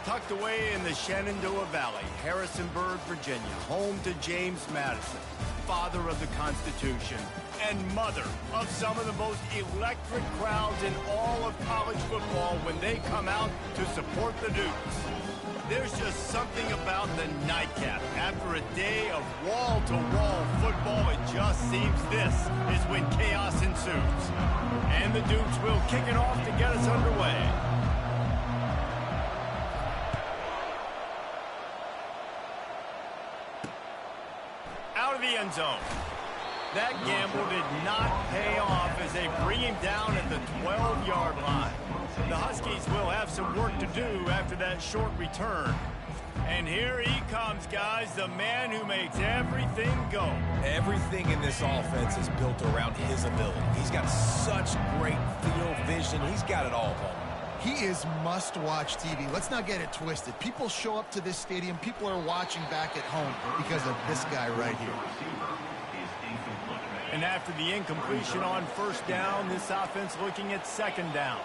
tucked away in the Shenandoah Valley, Harrisonburg, Virginia, home to James Madison, father of the Constitution, and mother of some of the most electric crowds in all of college football when they come out to support the Dukes. There's just something about the nightcap. After a day of wall-to-wall football, it just seems this is when chaos ensues. And the Dukes will kick it off to get us underway. Out of the end zone. That gamble did not pay off as they bring him down at the 12-yard line. The Huskies will have some work to do after that short return. And here he comes, guys, the man who makes everything go. Everything in this offense is built around his ability. He's got such great field vision. He's got it all. He is must-watch TV. Let's not get it twisted. People show up to this stadium. People are watching back at home because of this guy right here. And after the incompletion on first down, this offense looking at second down.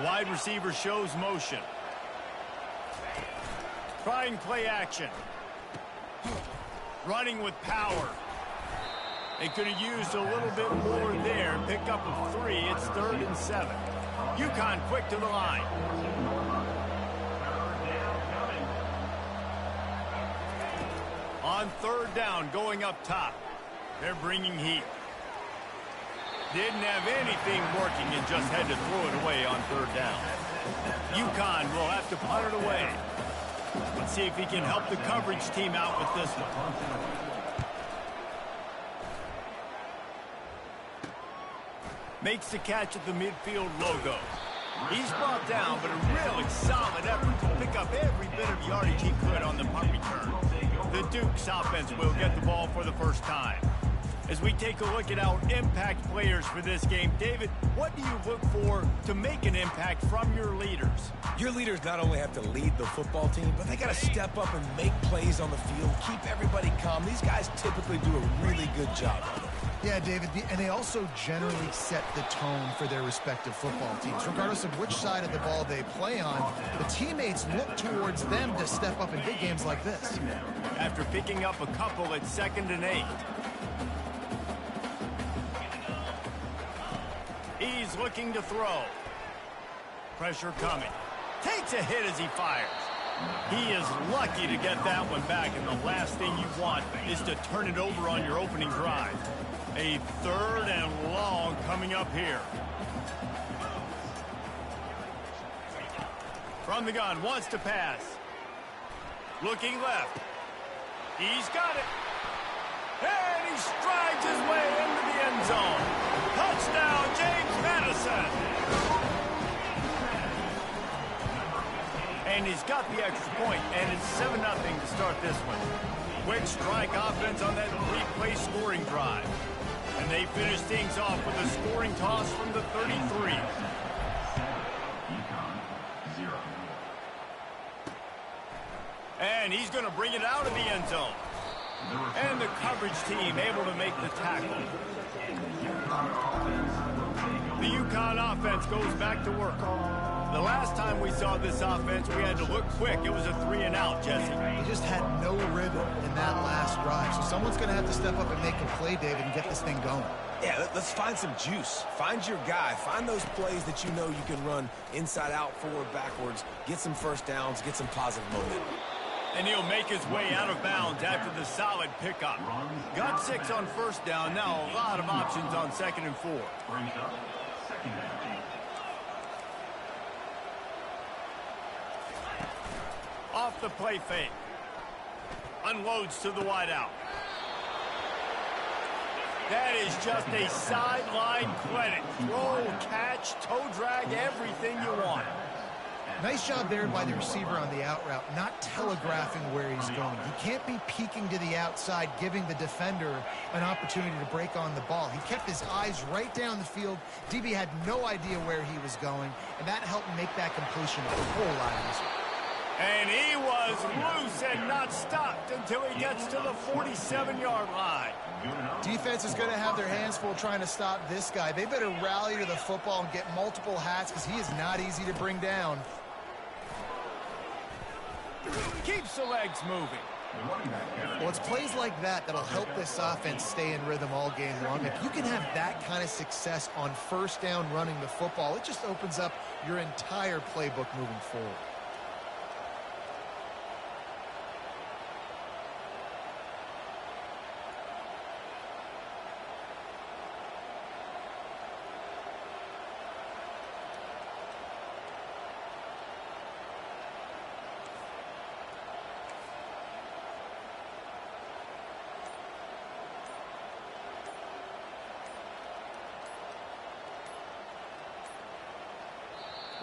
Wide receiver shows motion. Trying play action. Running with power. They could have used a little bit more there. Pick up a 3. It's 3rd and 7. UConn quick to the line. On third down, going up top. They're bringing heat. Didn't have anything working and just had to throw it away on third down. UConn will have to punt it away. Let's see if he can help the coverage team out with this one. Makes the catch at the midfield logo. He's brought down, but a really solid effort to pick up every bit of yardage he could on the punt return. The Dukes offense will get the ball for the first time. As we take a look at our impact players for this game, David, what do you look for to make an impact from your leaders? Your leaders not only have to lead the football team, but they got to step up and make plays on the field, keep everybody calm. These guys typically do a really good job of it. Yeah, David, and they also generally set the tone for their respective football teams. Regardless of which side of the ball they play on, the teammates look towards them to step up in big games like this. After picking up a couple at 2nd and 8. He's looking to throw. Pressure coming. Takes a hit as he fires. He is lucky to get that one back, and the last thing you want is to turn it over on your opening drive. A 3rd and long coming up here. From the gun, wants to pass. Looking left. He's got it. And he strides his way into the end zone. Touchdown, James Madison. And he's got the extra point, and it's 7-0 to start this one. Quick strike offense on that 3-play scoring drive. And they finish things off with a scoring toss from the 33. And he's going to bring it out of the end zone. And the coverage team able to make the tackle. The UConn offense goes back to work. The last time we saw this offense, we had to look quick. It was a 3-and-out, Jesse. He just had no rhythm in that last drive. So someone's going to have to step up and make a play, David, and get this thing going. Yeah, let's find some juice. Find your guy. Find those plays that you know you can run inside out, forward, backwards. Get some first downs. Get some positive momentum. And he'll make his way out of bounds after the solid pickup. Got 6 on first down. Now a lot of options on 2nd and 4. Off the play fake. Unloads to the wideout. That is just a sideline credit. Throw, catch, toe drag, everything you want. Nice job there by the receiver on the out route, not telegraphing where he's going. He can't be peeking to the outside, giving the defender an opportunity to break on the ball. He kept his eyes right down the field. DB had no idea where he was going, and that helped make that completion a whole lot easier. And he was loose and not stopped until he gets to the 47-yard line. Defense is going to have their hands full trying to stop this guy. They better rally to the football and get multiple hats because he is not easy to bring down. Keeps the legs moving. Well, it's plays like that that'll help this offense stay in rhythm all game long. If you can have that kind of success on first down running the football, it just opens up your entire playbook moving forward.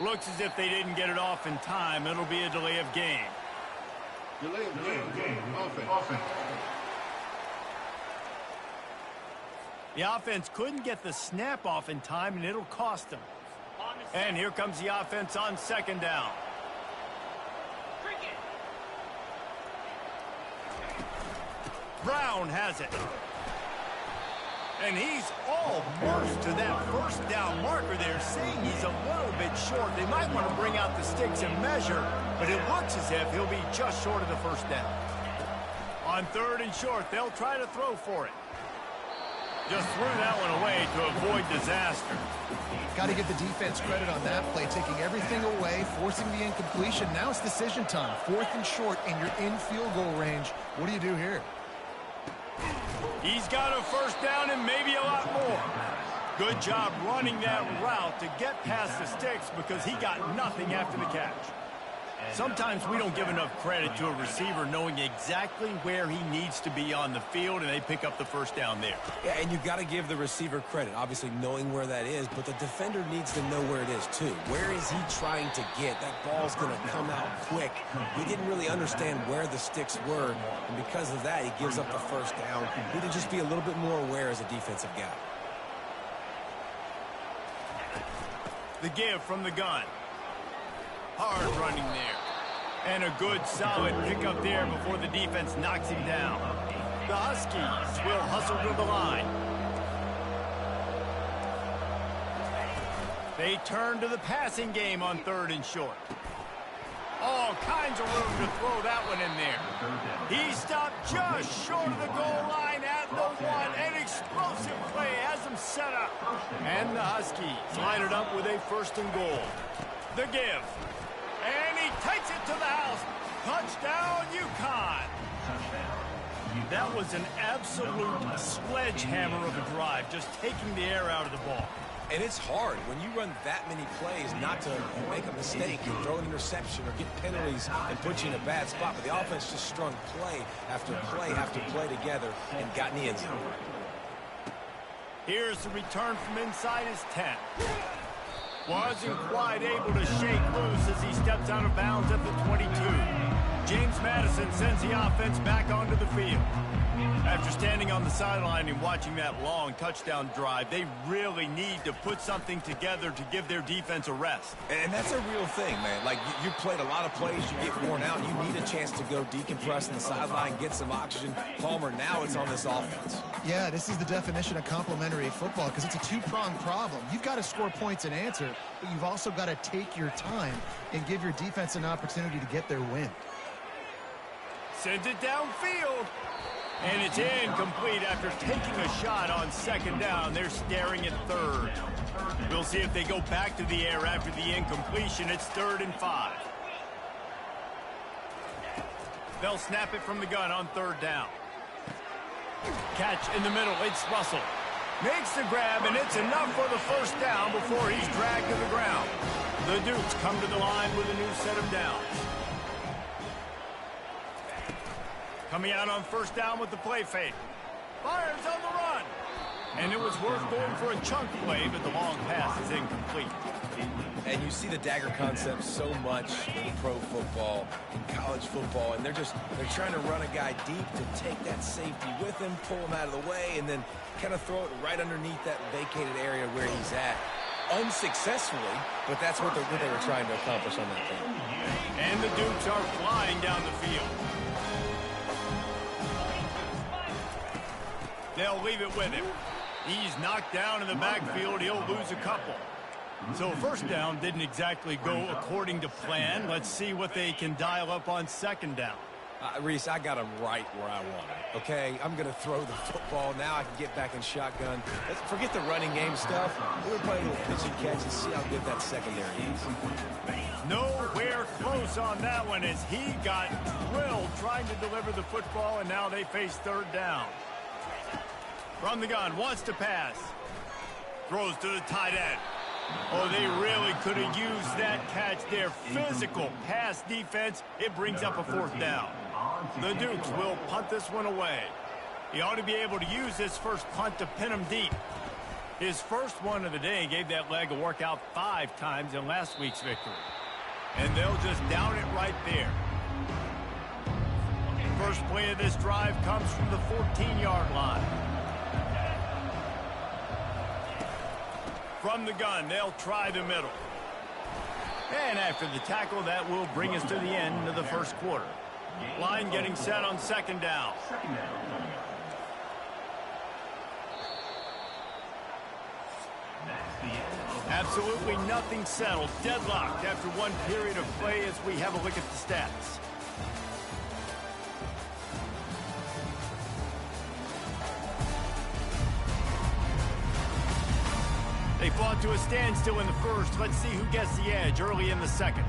Looks as if they didn't get it off in time. It'll be a delay of game. Delay of game. Offense. The offense couldn't get the snap off in time, and it'll cost them. And here comes the offense on second down. Brown has it. And he's almost to that first down marker there, saying he's a little bit short. They might want to bring out the sticks and measure, but it looks as if he'll be just short of the first down. On third and short, they'll try to throw for it. Just threw that one away to avoid disaster. Got to give the defense credit on that play, taking everything away, forcing the incompletion. Now it's decision time. Fourth and short, and you're in field goal range. What do you do here? He's got a first down and maybe a lot more. Good job running that route to get past the sticks because he got nothing after the catch. Sometimes we don't give enough credit to a receiver knowing exactly where he needs to be on the field, and they pick up the first down there. Yeah, and you've got to give the receiver credit, obviously knowing where that is, but the defender needs to know where it is too. Where is he trying to get? That ball's going to come out quick. He didn't really understand where the sticks were, and because of that, he gives up the first down. He need to just be a little bit more aware as a defensive guy. The give from the gun. Hard running there. And a good, solid pickup there before the defense knocks him down. The Huskies will hustle to the line. They turn to the passing game on third and short. All kinds of room to throw that one in there. He stopped just short of the goal line at the one. An explosive play has him set up. And the Huskies line it up with a first and goal. The give. And he takes it to the house. Touchdown, UCONN. That was an absolute sledgehammer of a drive, just taking the air out of the ball. And it's hard when you run that many plays not to make a mistake and throw an interception or get penalties and put you in a bad spot. But the offense just strung play after play after play together and got in the end zone. Here's the return from inside his 10. Wasn't quite able to shake loose as he steps out of bounds at the 22. James Madison sends the offense back onto the field. After standing on the sideline and watching that long touchdown drive, they really need to put something together to give their defense a rest. And that's a real thing, man. Like, you played a lot of plays, you get worn out, you need a chance to go decompress on the sideline, get some oxygen. Palmer, now it's on this offense. Yeah, this is the definition of complementary football because it's a two-pronged problem. You've got to score points and answer, but you've also got to take your time and give your defense an opportunity to get their win. Sends it downfield. And it's incomplete after taking a shot on second down. They're staring at third. We'll see if they go back to the air after the incompletion. It's 3rd and 5. They'll snap it from the gun on third down. Catch in the middle. It's Russell. Makes the grab, and it's enough for the first down before he's dragged to the ground. The Dukes come to the line with a new set of downs. Coming out on first down with the play fake. Fires on the run. And it was worth going for a chunk play, but the long pass is incomplete. And you see the dagger concept so much in pro football, in college football, and they're trying to run a guy deep to take that safety with him, pull him out of the way, and then kind of throw it right underneath that vacated area where he's at. unsuccessfully, but that's what they were trying to accomplish on that play. And the Dukes are flying down the field. They'll leave it with him. He's knocked down in the backfield. He'll lose a couple. So first down didn't exactly go according to plan. Let's see what they can dial up on second down. Reese, I got him right where I want him. Okay, I'm going to throw the football. Now I can get back in shotgun. Let's forget the running game stuff. We're playing a little pitch and catch and see how good that secondary is. Nowhere close on that one as he got drilled trying to deliver the football, and now they face third down. From the gun, wants to pass. Throws to the tight end. Oh, they really could have used that catch there. Physical pass defense. It brings up a fourth down. The Dukes will punt this one away. He ought to be able to use this first punt to pin him deep. His first one of the day gave that leg a workout 5 times in last week's victory. And they'll just down it right there. First play of this drive comes from the 14-yard line. From the gun, they'll try the middle. And after the tackle, that will bring us to the end of the first quarter. Line getting set on second down. Absolutely nothing settled. Deadlocked after one period of play as we have a look at the stats. They fought to a standstill in the first. Let's see who gets the edge early in the second.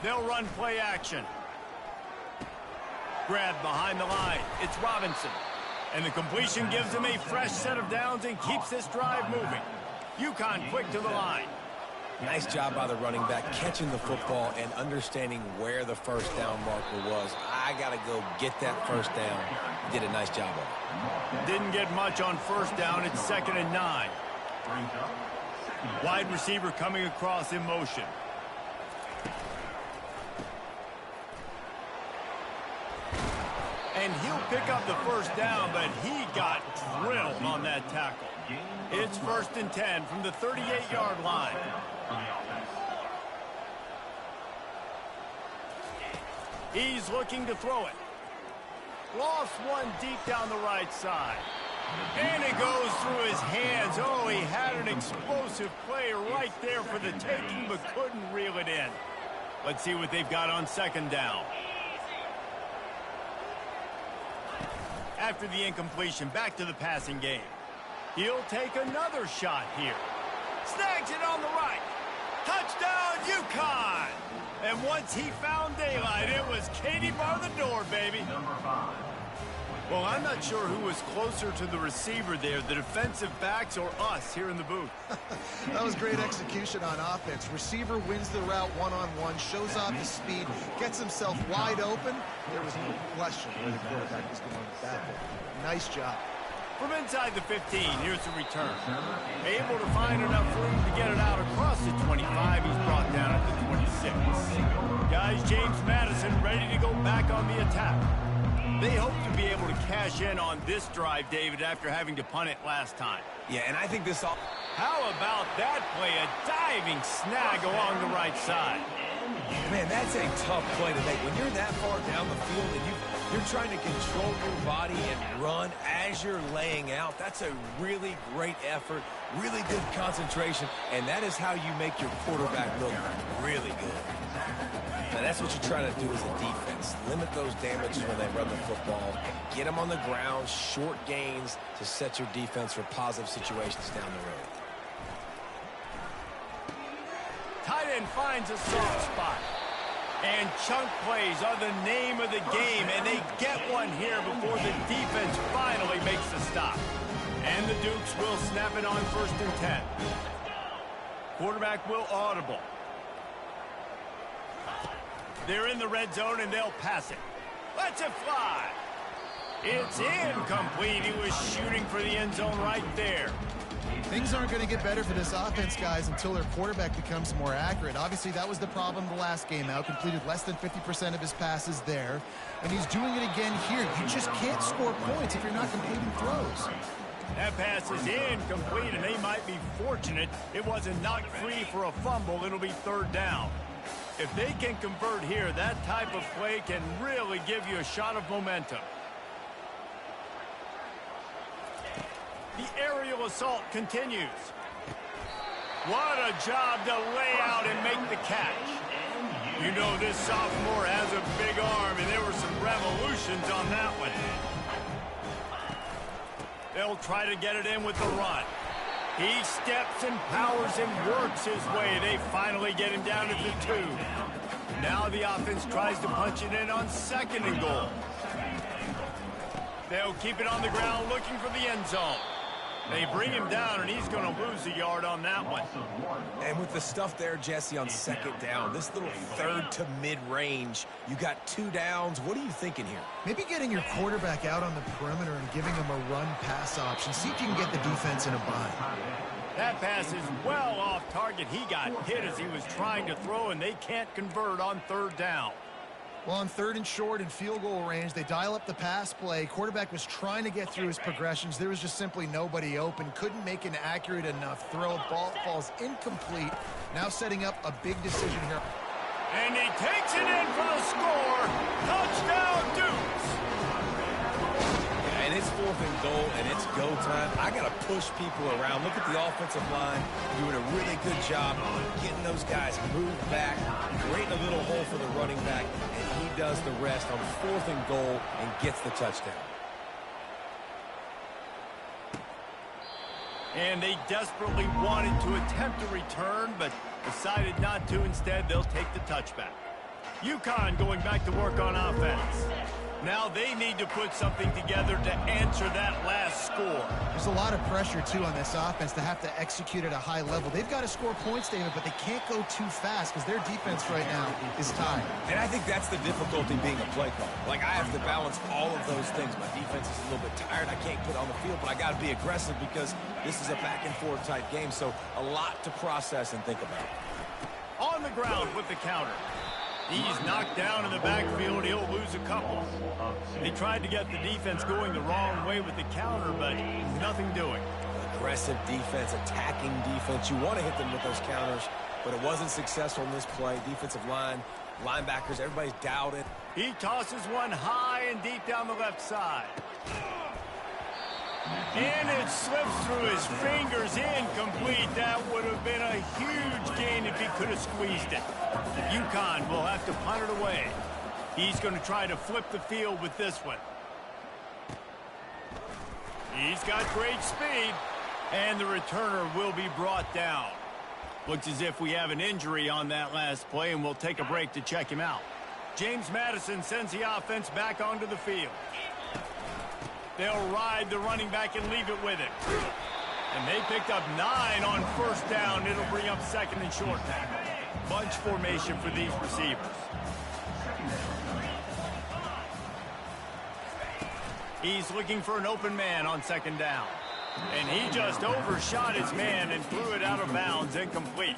They'll run play action. Grab behind the line. It's Robinson. And the completion gives him a fresh set of downs and keeps this drive moving. UConn quick to the line. Nice job by the running back catching the football and understanding where the first down marker was. I got to go get that first down. Did a nice job of it. Didn't get much on first down. It's 2nd and 9. Wide receiver coming across in motion. And he'll pick up the first down, but he got drilled on that tackle. It's 1st and 10 from the 38-yard line. He's looking to throw it. Lost one deep down the right side. And it goes through his hands. Oh, he had an explosive play right there for the taking, but couldn't reel it in. Let's see what they've got on second down. After the incompletion, back to the passing game. He'll take another shot here. Snags it on the right. Touchdown, UConn! And once he found daylight, it was Katie bar the door, baby. Well, I'm not sure who was closer to the receiver there, the defensive backs or us here in the booth. That was great execution on offense. Receiver wins the route one-on-one, shows off his speed, gets himself wide open. There was no question where the quarterback was going with that ball. Nice job. From inside the 15, here's the return. Able to find enough room to get it out across the 25. He's brought down at the 26. Guys, James Madison ready to go back on the attack. They hope to be able to cash in on this drive, David, after having to punt it last time. Yeah, and I think this all... How about that play? A diving snag along the right side. Man, that's a tough play to make. When you're that far down the field and you're trying to control your body and run as you're laying out, that's a really great effort, really good concentration, and that is how you make your quarterback look really good. Now, that's what you're trying to do as a defense. Limit those damages when they run the football. Get them on the ground, short gains to set your defense for positive situations down the road. Tight end finds a soft spot. And chunk plays are the name of the game, and they get one here before the defense finally makes the stop. And the Dukes will snap it on 1st and 10. Quarterback will audible. They're in the red zone, and they'll pass it. Let's it fly. It's incomplete. He was shooting for the end zone right there. Things Things aren't going to get better for this offense, guys, until their quarterback becomes more accurate. Obviously, that was the problem the last game out. Completed less than 50% of his passes there. And he's doing it again here. You just can't score points if you're not completing throws. That pass is incomplete, and they might be fortunate it wasn't knocked free for a fumble. It'll be third down. If they can convert here, that type of play can really give you a shot of momentum. The aerial assault continues. What a job to lay out and make the catch. You know this sophomore has a big arm, and there were some revolutions on that one. They'll try to get it in with the run. He steps and powers and works his way. They finally get him down to the 2. Now the offense tries to punch it in on 2nd and goal. They'll keep it on the ground looking for the end zone. They bring him down, and he's going to lose a yard on that one. And with the stuff there, Jesse, on 2nd down, this little 3rd to mid-range, you got 2 downs. What are you thinking here? Maybe getting your quarterback out on the perimeter and giving him a run-pass option. See if you can get the defense in a bind. That pass is well off target. He got hit as he was trying to throw, and they can't convert on 3rd down. Well, on 3rd and short and field goal range, they dial up the pass play. Quarterback was trying to get through his progressions. There was just simply nobody open. Couldn't make an accurate enough throw. Ball falls incomplete. Now setting up a big decision here. And he takes it in for the score. Touchdown, Dukes. Yeah, and it's 4th and goal, and it's go time. I got to push people around. Look at the offensive line doing a really good job getting those guys moved back, creating a little hole for the running back, and he does the rest on 4th and goal and gets the touchdown. And they desperately wanted to attempt a return, but decided not to. Instead, they'll take the touchback. UConn going back to work on offense. Now they need to put something together to answer that last score. There's a lot of pressure, too, on this offense to have to execute at a high level. They've got to score points, David, but they can't go too fast because their defense right now is tired. And I think that's the difficulty being a play caller. Like, I have to balance all of those things. My defense is a little bit tired. I can't put on the field, but I got to be aggressive because this is a back-and-forth type game, so a lot to process and think about. On the ground with the counter. He's knocked down in the backfield. He'll lose a couple. They tried to get the defense going the wrong way with the counter, but nothing doing. Aggressive defense, attacking defense. You want to hit them with those counters, but it wasn't successful in this play. Defensive line, linebackers, everybody's doubted. He tosses one high and deep down the left side. And it slips through his fingers, incomplete. That would have been a huge gain if he could have squeezed it. UConn will have to punt it away. He's going to try to flip the field with this one. He's got great speed, and the returner will be brought down. Looks as if we have an injury on that last play, and we'll take a break to check him out. James Madison sends the offense back onto the field. They'll ride the running back and leave it with him. And they picked up 9 on 1st down. It'll bring up 2nd and short now. Bunch formation for these receivers. He's looking for an open man on 2nd down. And he just overshot his man and threw it out of bounds, incomplete.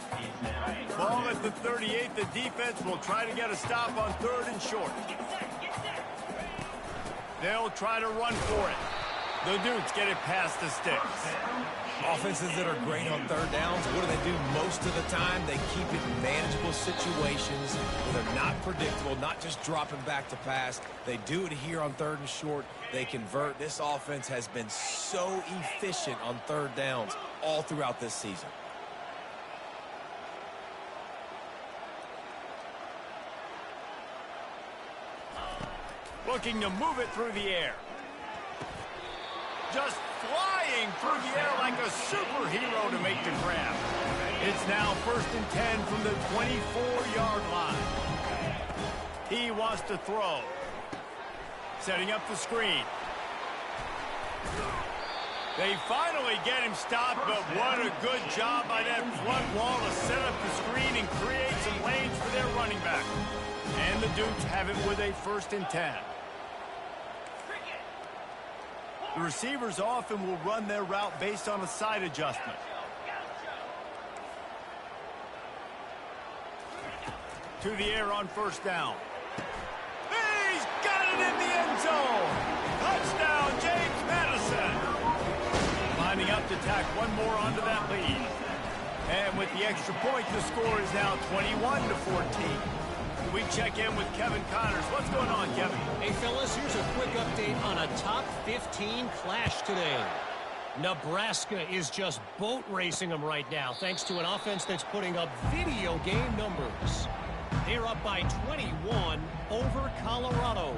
Ball at the 38. The defense will try to get a stop on 3rd and short. They'll try to run for it. The Dukes get it past the sticks. Offenses that are great on 3rd downs, what do? Most of the time, they keep it in manageable situations where they're not predictable, not just dropping back to pass. They do it here on 3rd and short. They convert. This offense has been so efficient on 3rd downs all throughout this season. Looking to move it through the air. Just flying through the air like a superhero to make the grab. It's now 1st and 10 from the 24-yard line. He wants to throw. Setting up the screen. They finally get him stopped, but what a good job by that front wall to set up the screen and create some lanes for their running back. And the Dukes have it with a 1st and 10. The receivers often will run their route based on a side adjustment. to the air on first down. He's got it in the end zone. Touchdown, James Madison. Lining up to tack one more onto that lead. And with the extra point, the score is now 21-14. We check in with Kevin Connors. What's going on, Kevin? Hey, fellas, here's a quick update on a top 15 clash today. Nebraska is just boat racing them right now, thanks to an offense that's putting up video game numbers. They're up by 21 over Colorado.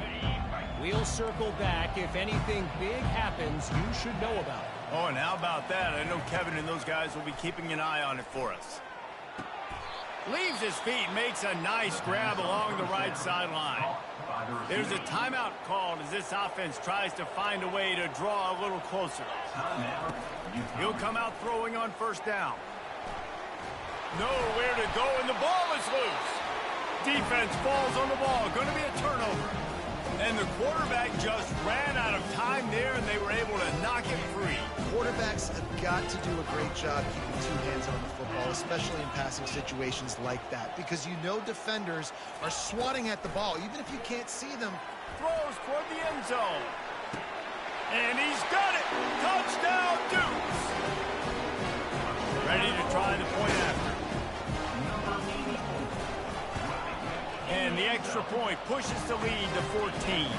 We'll circle back if anything big happens you should know about. Oh, and how about that? I know Kevin and those guys will be keeping an eye on it for us. Leaves his feet, makes a nice grab along the right sideline. There's a timeout called as this offense tries to find a way to draw a little closer. He'll come out throwing on first down. Nowhere to go, and the ball is loose. Defense falls on the ball. Going to be a turnover. And the quarterback just ran out of time there, and they were able to knock it free. Quarterbacks have got to do a great job keeping two hands on the football, especially in passing situations like that, because you know defenders are swatting at the ball, even if you can't see them. Throws toward the end zone. And he's got it. Touchdown, Dukes. Ready to try the point after. And the extra point pushes the lead to 14.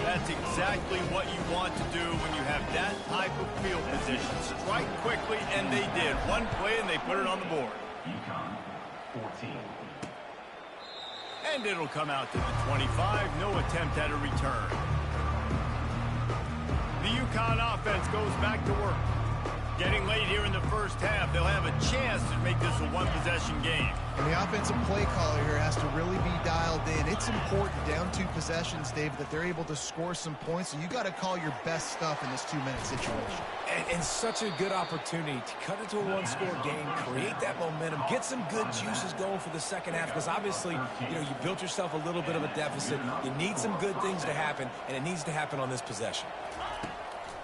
That's exactly what you want to do when you have that type of field position. Strike quickly, and they did. One play, and they put it on the board. UCONN 14. And it'll come out to the 25. No attempt at a return. The UConn offense goes back to work. Getting late here in the first half, they'll have a chance to make this a one-possession game. And the offensive play caller here has to really be dialed in. It's important down 2 possessions, David, that they're able to score some points. So you got to call your best stuff in this 2-minute situation. And such a good opportunity to cut it to a one-score game, create that momentum, get some good juices going for the second half, because obviously, you built yourself a little bit of a deficit. You need some good things to happen, and it needs to happen on this possession.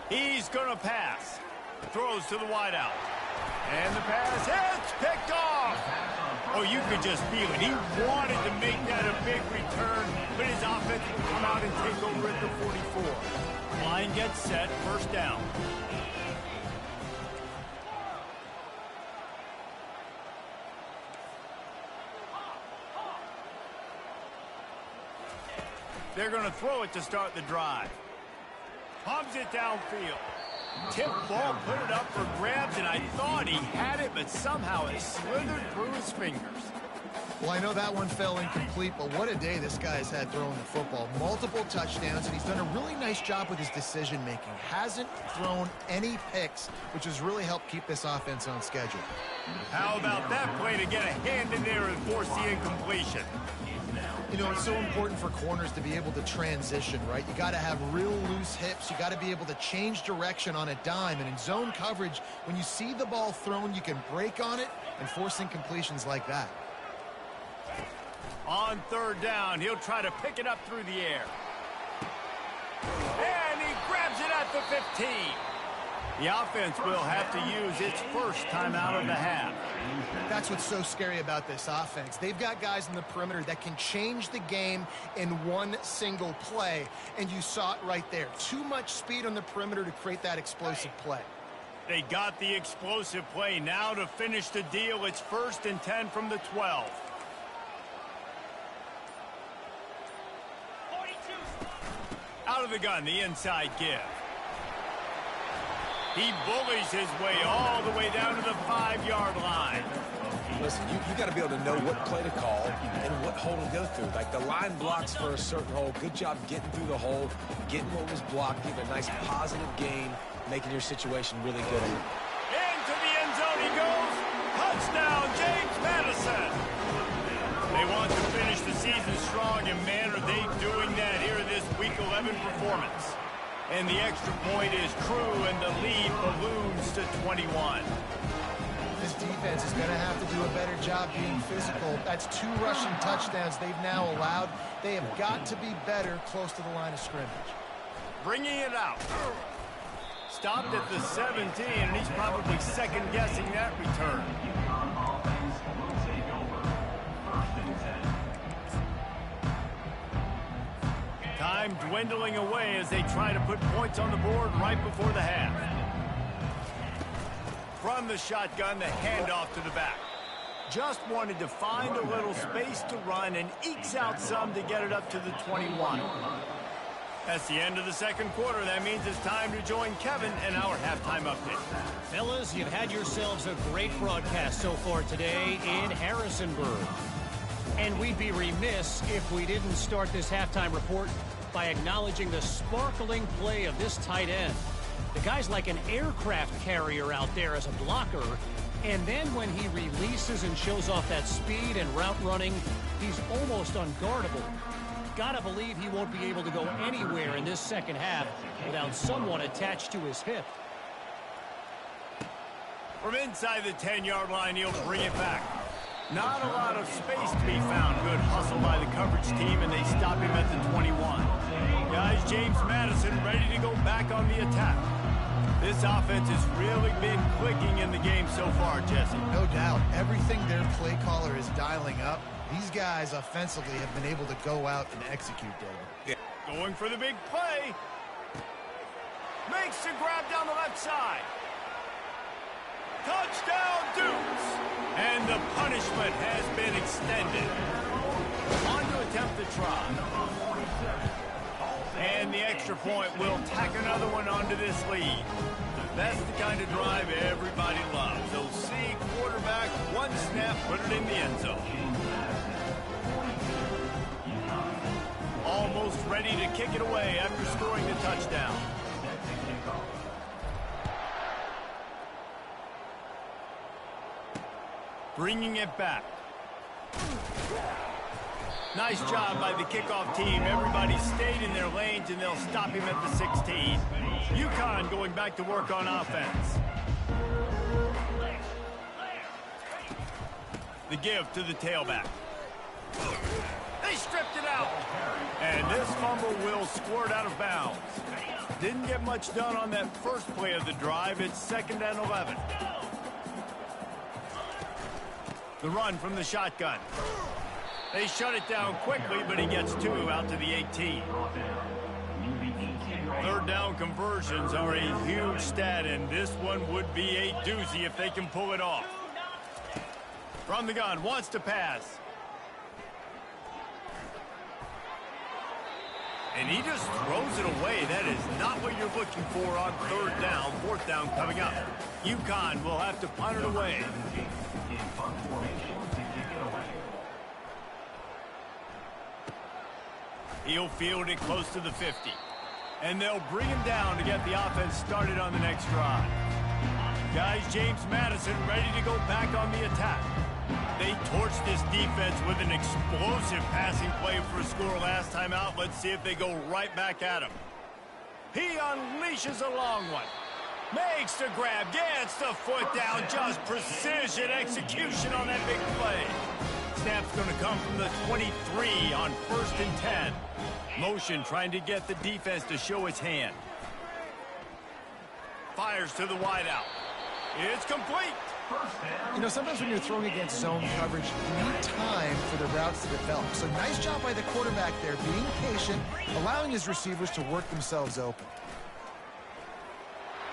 He's going to pass. Throws to the wideout. And the pass hits, picked off. Oh, you could just feel it. He wanted to make that a big return, but his offense will come out and take over at the 44. Line gets set, first down. They're going to throw it to start the drive. Pumps it downfield. Tip ball, put it up for grabs, and I thought he had it, but somehow it slithered through his fingers. Well, I know that one fell incomplete, but what a day this guy has had throwing the football. Multiple touchdowns, and he's done a really nice job with his decision-making. Hasn't thrown any picks, which has really helped keep this offense on schedule. How about that play to get a hand in there and force the incompletion? It's so important for corners to be able to transition, right? You got to have real loose hips. You got to be able to change direction on a dime. And in zone coverage, when you see the ball thrown, you can break on it and force incompletions like that. On third down, he'll try to pick it up through the air. And he grabs it at the 15. The offense will have to use its first timeout of the half. That's what's so scary about this offense. They've got guys in the perimeter that can change the game in one single play, and you saw it right there. Too much speed on the perimeter to create that explosive play. They got the explosive play. Now to finish the deal, it's 1st and 10 from the 12. 42. Out of the gun, the inside give. He bullies his way all the way down to the 5-yard line. Listen, you got to be able to know what play to call and what hole to go through. Like, the line blocks for a certain hole. Good job getting through the hole, getting what was blocked, getting a nice positive gain, making your situation really good. Into the end zone he goes. Touchdown, James Madison. They want to finish the season strong, and man, are they doing that here in this Week 11 performance. And the extra point is true, and the lead balloons to 21. This defense is going to have to do a better job being physical. That's 2 rushing touchdowns they've now allowed. They have got to be better close to the line of scrimmage. Bringing it out. Stopped at the 17, and he's probably second-guessing that return. UConn offense will take over 1st and 10. Time dwindling away as they try to put points on the board right before the half. From the shotgun, the handoff to the back. Just wanted to find a little space to run and ekes out some to get it up to the 21. That's the end of the second quarter. That means it's time to join Kevin in our halftime update. Fellas, you've had yourselves a great broadcast so far today in Harrisonburg. And we'd be remiss if we didn't start this halftime report by acknowledging the sparkling play of this tight end. The guy's like an aircraft carrier out there as a blocker. And then when he releases and shows off that speed and route running, he's almost unguardable. Gotta believe he won't be able to go anywhere in this second half without someone attached to his hip. From inside the 10-yard line, he'll bring it back. Not a lot of space to be found. Good hustle by the coverage team, and they stop him at the 21. Guys, James Madison ready to go back on the attack. This offense has really been clicking in the game so far, Jesse. No doubt. Everything their play caller is dialing up, these guys offensively have been able to go out and execute, David. Yeah. Going for the big play. Makes the grab down the left side. Touchdown, Dukes! And the punishment has been extended. On to attempt the try. And the extra point will tack another one onto this lead. That's the kind of drive everybody loves. They'll see quarterback, one snap, put it in the end zone. Almost ready to kick it away after scoring the touchdown. Bringing it back. Nice job by the kickoff team. Everybody stayed in their lanes, and they'll stop him at the 16. UConn going back to work on offense. The give to the tailback. They stripped it out. And this fumble will squirt out of bounds. Didn't get much done on that first play of the drive. It's 2nd and 11. The run from the shotgun. They shut it down quickly, but he gets 2 out to the 18. Third down conversions are a huge stat, and this one would be a doozy if they can pull it off. From the gun, wants to pass. And he just throws it away. That is not what you're looking for on 3rd down. 4th down coming up. UConn will have to punt it away. He'll field it close to the 50. And they'll bring him down to get the offense started on the next drive. Guys, James Madison ready to go back on the attack. They torched this defense with an explosive passing play for a score last time out. Let's see if they go right back at him. He unleashes a long one. Makes the grab, gets the foot down. Just precision execution on that big play. Snap's going to come from the 23 on 1st and 10. Motion trying to get the defense to show its hand. Fires to the wideout. It's complete. You know, sometimes when you're throwing against zone coverage, you need time for the routes to develop. So nice job by the quarterback there, being patient, allowing his receivers to work themselves open.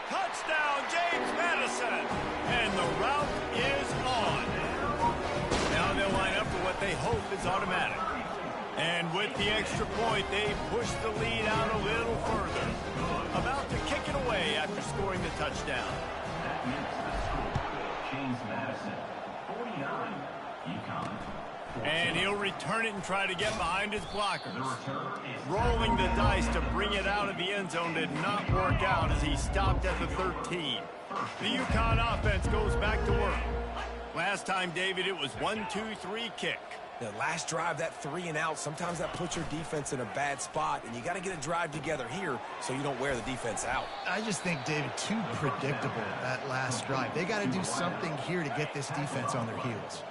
Touchdown, James Madison. And the route is on. Now they'll line up for what they hope is automatic. And with the extra point, they push the lead out a little further. About to kick it away after scoring the touchdown. That makes the score. James Madison, 49, UConn. 14. And he'll return it and try to get behind his blockers. The return is Rolling the dice to bring it out of the end zone did not work out as he stopped at the 13. The UConn offense goes back to work. Last time, David, it was 1-2-3 kick. The last drive, that 3 and out, sometimes that puts your defense in a bad spot, and you got to get a drive together here so you don't wear the defense out. I just think, David, too predictable, that last drive. They got to do something here to get this defense on their heels.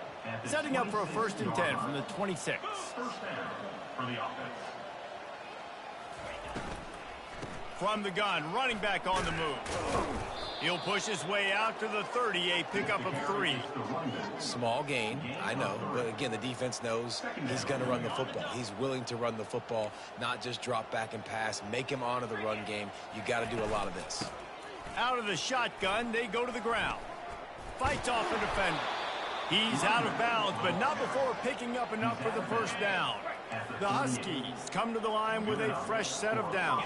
Setting up for a 1st and 10 from the 26. first down for the offense. From the gun, running back on the move. He'll push his way out to the 30, a pickup of 3. Small gain, I know, but again, the defense knows he's going to run the football. He's willing to run the football, not just drop back and pass, make him honor the run game. You got to do a lot of this. Out of the shotgun, they go to the ground. Fights off a defender. He's out of bounds, but not before picking up enough for the first down. The Huskies come to the line with a fresh set of downs.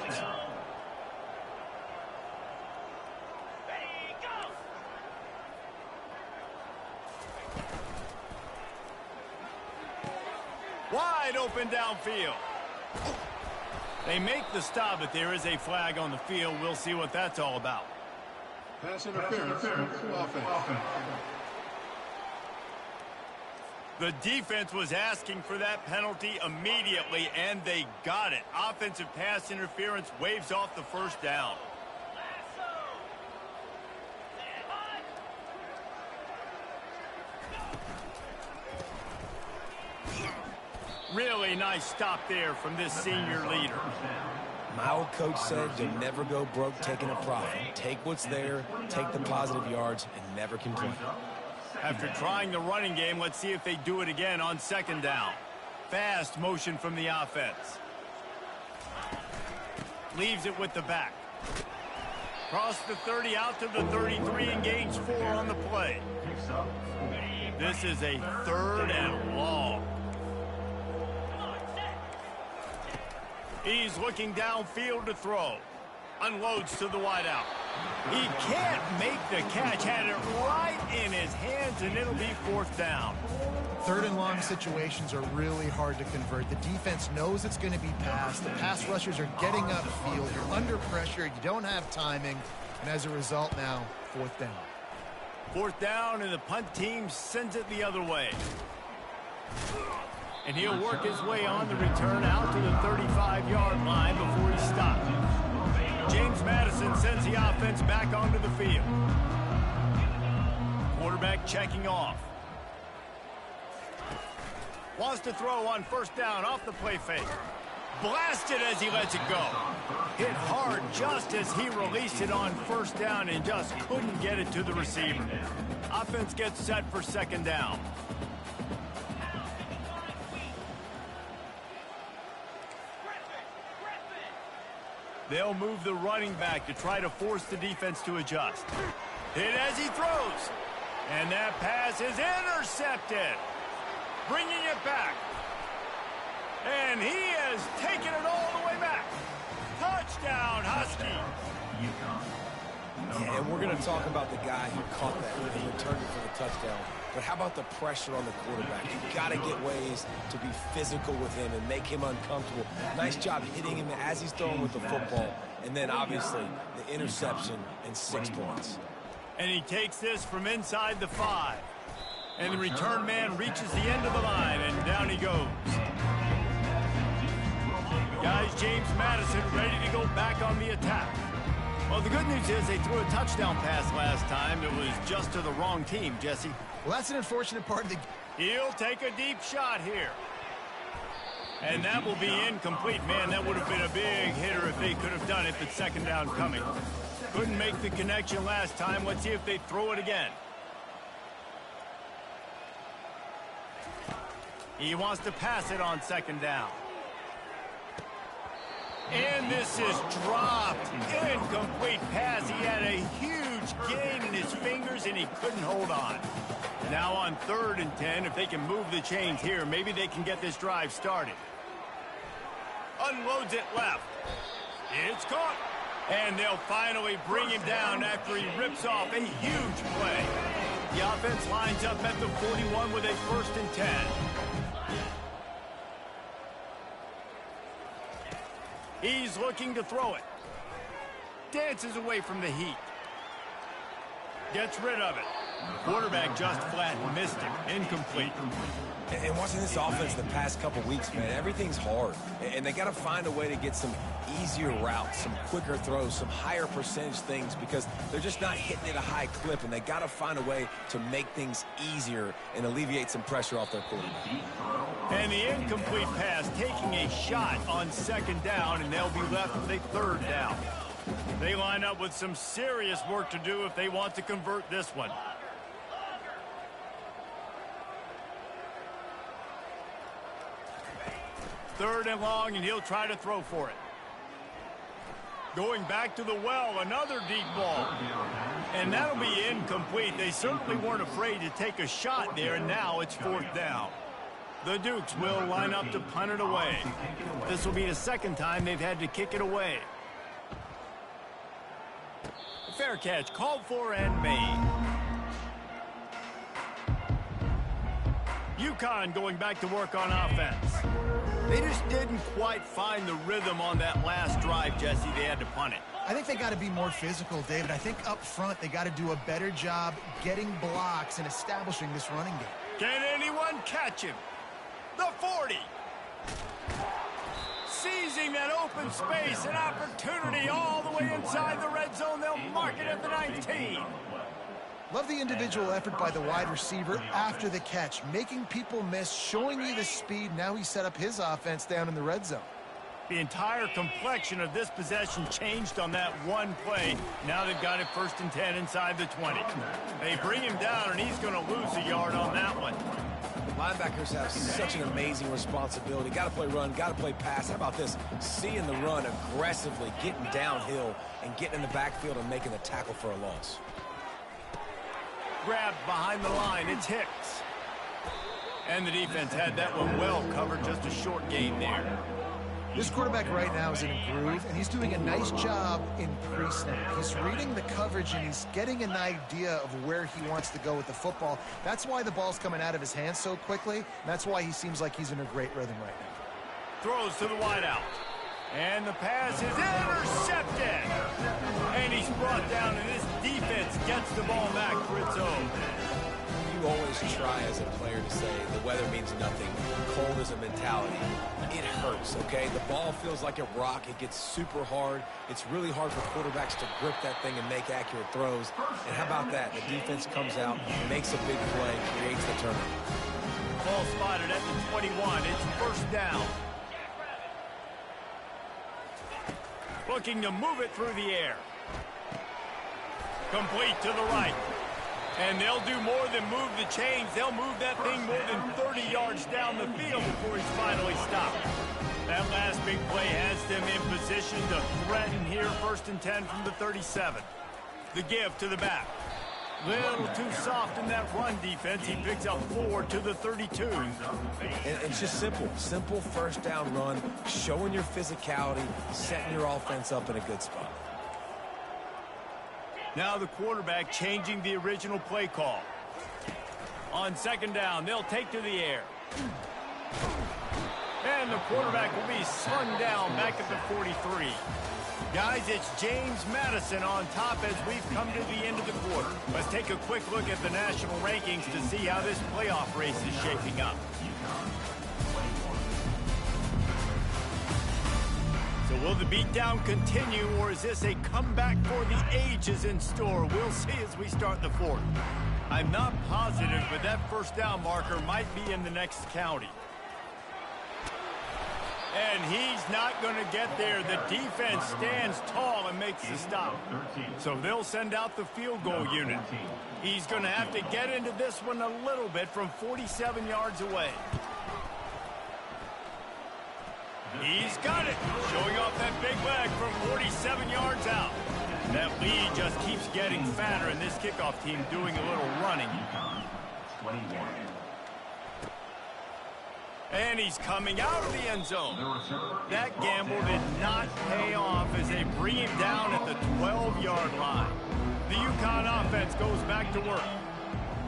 Wide open downfield. They make the stop, but there is a flag on the field. We'll see what that's all about. Pass interference. Offense. The defense was asking for that penalty immediately, and they got it. Offensive pass interference waves off the first down. Really nice stop there from this senior leader. My old coach said you'll never go broke taking a profit. Take what's there, take the positive yards, and never complain. After trying the running game, let's see if they do it again on second down. Fast motion from the offense. Leaves it with the back. Cross the 30 out to the 33 and gains 4 on the play. This is a 3rd and long. He's looking downfield to throw. Unloads to the wideout. He can't make the catch. Had it right in his hands, and it'll be 4th down. 3rd and long situations are really hard to convert. The defense knows it's going to be passed. The pass rushers are getting upfield. You're under pressure. You don't have timing. And as a result now, 4th down. 4th down, and the punt team sends it the other way. And he'll work his way on the return out to the 35-yard line before he stops. James Madison sends the offense back onto the field. Quarterback checking off. Wants to throw on 1st down off the play fake. Blasted as he lets it go. Hit hard just as he released it on 1st down and just couldn't get it to the receiver. Offense gets set for 2nd down. They'll move the running back to try to force the defense to adjust. Hit as he throws. And that pass is intercepted. Bringing it back. And he has taken it all the way back. Touchdown, Husky. Yeah, and we're going to talk about the guy who caught that and returned it for the touchdown. But how about the pressure on the quarterback? You've got to get ways to be physical with him and make him uncomfortable. Nice job hitting him as he's throwing with the football. And then, obviously, the interception and 6 points. And he takes this from inside the 5. And the return man reaches the end of the line, and down he goes. Guys, James Madison ready to go back on the attack. Well, the good news is they threw a touchdown pass last time. It was just to the wrong team, Jesse. Well, that's an unfortunate part of the game. He'll take a deep shot here. And that will be incomplete. Man, that would have been a big hitter if they could have done it, but 2nd down coming. Couldn't make the connection last time. Let's see if they throw it again. He wants to pass it on 2nd down. And this is dropped. Incomplete pass. He had a huge gain in his fingers, and he couldn't hold on. Now on 3rd and 10, if they can move the chains here, maybe they can get this drive started. Unloads it left. It's caught. And they'll finally bring him down after he rips off a huge play. The offense lines up at the 41 with a 1st and 10. He's looking to throw it. Dances away from the heat. Gets rid of it. Quarterback just flat missed him. Incomplete. And watching this offense the past couple weeks, man, everything's hard. And they got to find a way to get some easier routes, some quicker throws, some higher percentage things because they're just not hitting at a high clip, and they got to find a way to make things easier and alleviate some pressure off their quarterback. And the incomplete pass taking a shot on 2nd down, and they'll be left with a 3rd down. They line up with some serious work to do if they want to convert this one. Third and long, and he'll try to throw for it. Going back to the well, another deep ball. And that'll be incomplete. They certainly weren't afraid to take a shot there, and now it's fourth down. The Dukes will line up to punt it away. This will be the second time they've had to kick it away. Fair catch, called for and made. UConn going back to work on offense. They just didn't quite find the rhythm on that last drive, Jesse. They had to punt it. I think they got to be more physical, David. I think up front they got to do a better job getting blocks and establishing this running game. Can anyone catch him? The 40. Seizing that open space, an opportunity all the way inside the red zone. They'll mark it at the 19. Love the individual effort by the wide receiver after the catch, making people miss, showing you the speed. Now he set up his offense down in the red zone. The entire complexion of this possession changed on that one play. Now they've got it 1st and 10 inside the 20. They bring him down, and he's going to lose a yard on that one. Linebackers have such an amazing responsibility. Got to play run, got to play pass. How about this? Seeing the run aggressively, getting downhill, and getting in the backfield and making the tackle for a loss. Grabbed behind the line, it's Hicks. And the defense had that one well covered, just a short gain there. This quarterback right now is in a groove, and he's doing a nice job in pre-snap. He's reading the coverage, and he's getting an idea of where he wants to go with the football. That's why the ball's coming out of his hands so quickly, and that's why he seems like he's in a great rhythm right now. Throws to the wideout. And the pass is intercepted. And he's brought down, and this defense gets the ball back for its own. You always try as a player to say the weather means nothing. Cold is a mentality. It hurts, okay? The ball feels like a rock. It gets super hard. It's really hard for quarterbacks to grip that thing and make accurate throws. And how about that? The defense comes out, makes a big play, creates the turnover. Ball spotted at the 21. It's 1st down. Looking to move it through the air. Complete to the right. And they'll do more than move the chains. They'll move that thing more than 30 yards down the field before he's finally stopped. That last big play has them in position to threaten here. 1st and 10 from the 37. The give to the back. Little too soft in that run defense. He picks up 4 to the 32. And it's just simple. Simple 1st down run, showing your physicality, setting your offense up in a good spot. Now the quarterback changing the original play call. On 2nd down, they'll take to the air. And the quarterback will be slung down back at the 43. Guys, it's James Madison on top as we've come to the end of the quarter. Let's take a quick look at the national rankings to see how this playoff race is shaping up. So will the beatdown continue, or is this a comeback for the ages in store? We'll see as we start the 4th. I'm not positive, but that 1st down marker might be in the next county. And he's not going to get there. The defense stands tall and makes the stop. So they'll send out the field goal unit. He's going to have to get into this one a little bit from 47 yards away. He's got it. Showing off that big leg from 47 yards out. That lead just keeps getting fatter, and this kickoff team doing a little running. And he's coming out of the end zone. That gamble did not pay off as they bring him down at the 12-yard line. The UConn offense goes back to work.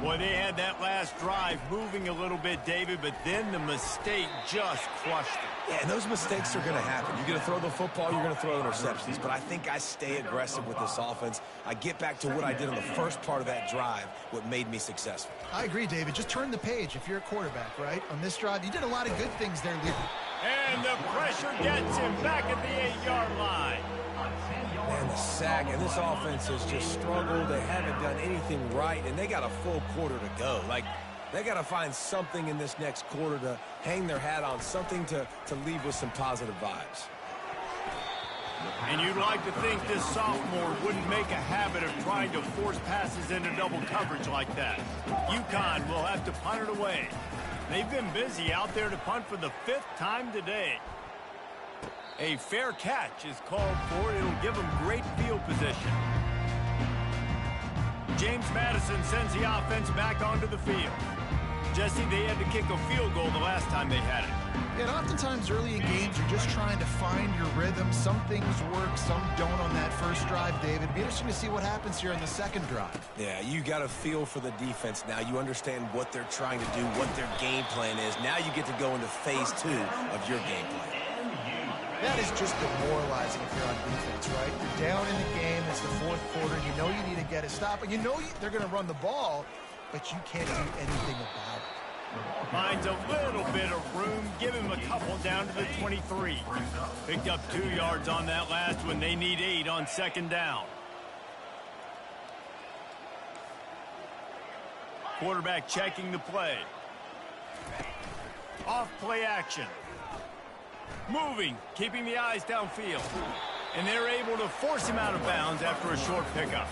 Boy, they had that last drive moving a little bit, David, but then the mistake just crushed it. Yeah, and those mistakes are going to happen. You're going to throw the football, you're going to throw interceptions. But I think I stay aggressive with this offense. I get back to what I did on the first part of that drive, what made me successful. I agree, David. Just turn the page if you're a quarterback, right? On this drive, you did a lot of good things there, Lee. And the pressure gets him back at the 8-yard line. Man, the sack, and this offense has just struggled. They haven't done anything right, and they got a full quarter to go. Like, they got to find something in this next quarter to hang their hat on, something to leave with some positive vibes. And you'd like to think this sophomore wouldn't make a habit of trying to force passes into double coverage like that. UConn will have to punt it away. They've been busy out there to punt for the 5th time today. A fair catch is called for. It'll give them great field position. James Madison sends the offense back onto the field. Jesse, they had to kick a field goal the last time they had it. And oftentimes early in games, you're just trying to find your rhythm. Some things work, some don't on that first drive, David. It'd be interesting to see what happens here in the second drive. Yeah, you got a feel for the defense now. You understand what they're trying to do, what their game plan is. Now you get to go into phase 2 of your game plan. That is just demoralizing if you're on defense, right? You're down in the game. It's the 4th quarter. You know you need to get a stop. And you know they're going to run the ball, but you can't do anything about it. Finds a little bit of room. Give him a couple down to the 23. Picked up 2 yards on that last one. They need 8 on second down. Quarterback checking the play. Off play action. Moving, keeping the eyes downfield. And they're able to force him out of bounds after a short pickup.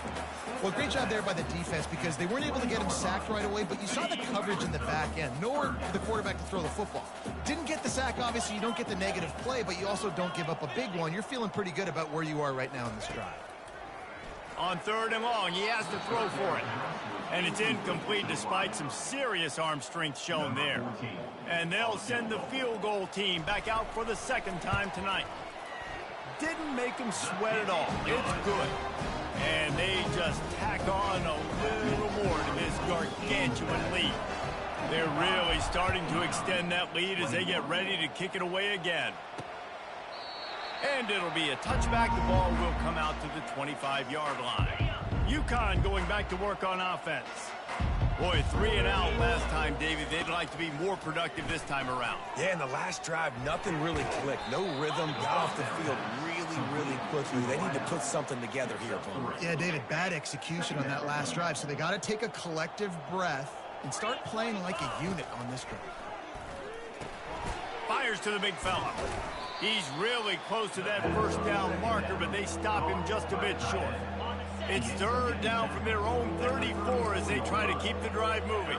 Well, great job there by the defense because they weren't able to get him sacked right away, but you saw the coverage in the back end. Nowhere for the quarterback to throw the football. Didn't get the sack, obviously. You don't get the negative play, but you also don't give up a big one. You're feeling pretty good about where you are right now in this drive. On 3rd and long, he has to throw for it. And it's incomplete despite some serious arm strength shown there. And they'll send the field goal team back out for the 2nd time tonight. Didn't make him sweat at all. It's good. And they just tack on a little more to this gargantuan lead. They're really starting to extend that lead as they get ready to kick it away again. And it'll be a touchback. The ball will come out to the 25-yard line. UConn going back to work on offense. Boy, 3 and out last time, David. They'd like to be more productive this time around. Yeah, in the last drive, nothing really clicked. No rhythm, got off the field really quickly. They need to put something together here, Palmer. Yeah, David, bad execution on that last drive, so they got to take a collective breath and start playing like a unit on this drive. Fires to the big fella. He's really close to that first down marker, but they stop him just a bit short. It's 3rd down from their own 34 as they try to keep the drive moving.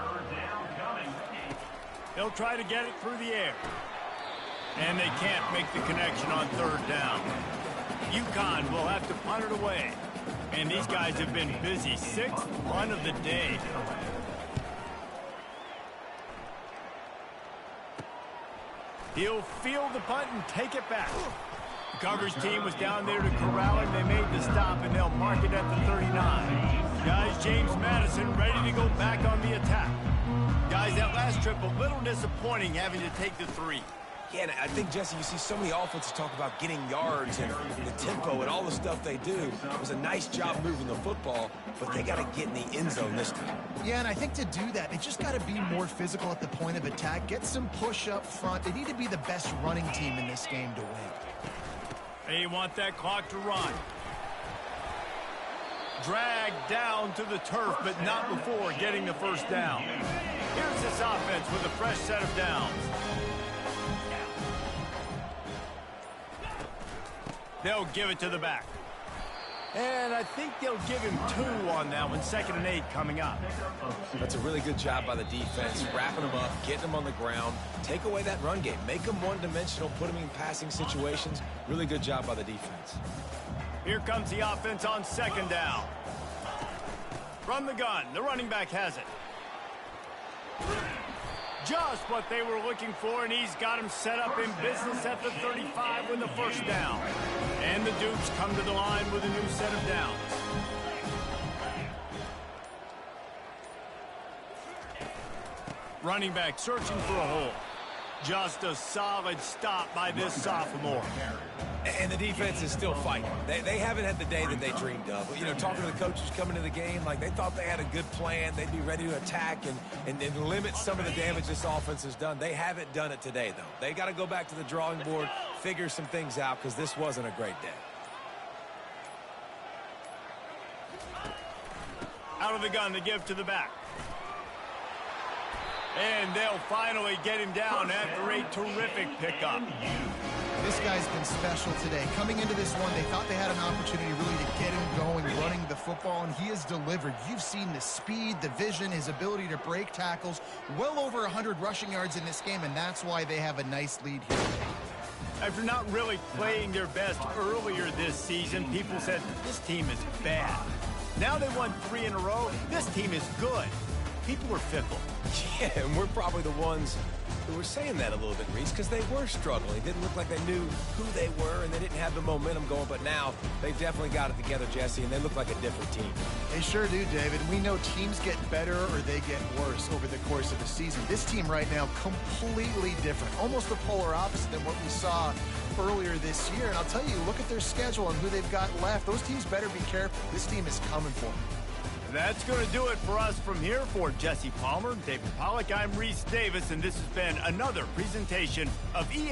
They'll try to get it through the air. And they can't make the connection on 3rd down. UConn will have to punt it away. And these guys have been busy. 6th punt of the day. He'll field the punt and take it back. The coverage team was down there to corral him. They made the stop, and they'll mark it at the 39. Guys, James Madison ready to go back on the attack. Guys, that last trip a little disappointing having to take the 3. Yeah, and I think, Jesse, you see so many offenses talk about getting yards and the tempo and all the stuff they do. It was a nice job moving the football, but they got to get in the end zone this time. Yeah, and I think to do that, they just got to be more physical at the point of attack, get some push up front. They need to be the best running team in this game to win. They want that clock to run. Dragged down to the turf, but not before getting the first down. Here's this offense with a fresh set of downs. They'll give it to the back. And I think they'll give him 2 on that one. 2nd and 8 coming up. That's a really good job by the defense, wrapping them up, getting them on the ground. Take away that run game. Make them one-dimensional, put them in passing situations. Really good job by the defense. Here comes the offense on 2nd down. From the gun, the running back has it. Just what they were looking for, and he's got him set up in business at the 35 with the first down. And the Dukes come to the line with a new set of downs. Running back searching for a hole. Just a solid stop by this sophomore. And the defense is still fighting. They haven't had the day that they dreamed of. You know, talking to the coaches coming to the game, like they thought they had a good plan. They'd be ready to attack and limit some of the damage this offense has done. They haven't done it today, though. They got to go back to the drawing board, figure some things out, because this wasn't a great day. Out of the gun, the give to the back. And they'll finally get him down after a terrific pickup. This guy's been special today. Coming into this one, they thought they had an opportunity really to get him going, running the football, and he has delivered. You've seen the speed, the vision, his ability to break tackles. Well over 100 rushing yards in this game, and that's why they have a nice lead here. After not really playing their best earlier this season, people said this team is bad. Now they won 3 in a row. This team is good. People were fickle. Yeah, and we're probably the ones who were saying that a little bit, Reese, because they were struggling. It didn't look like they knew who they were, and they didn't have the momentum going. But now they've definitely got it together, Jesse, and they look like a different team. They sure do, David. We know teams get better or they get worse over the course of the season. This team right now, completely different. Almost the polar opposite than what we saw earlier this year. And I'll tell you, look at their schedule and who they've got left. Those teams better be careful. This team is coming for them. That's going to do it for us from here. For Jesse Palmer, David Pollack, I'm Reese Davis, and this has been another presentation of EA.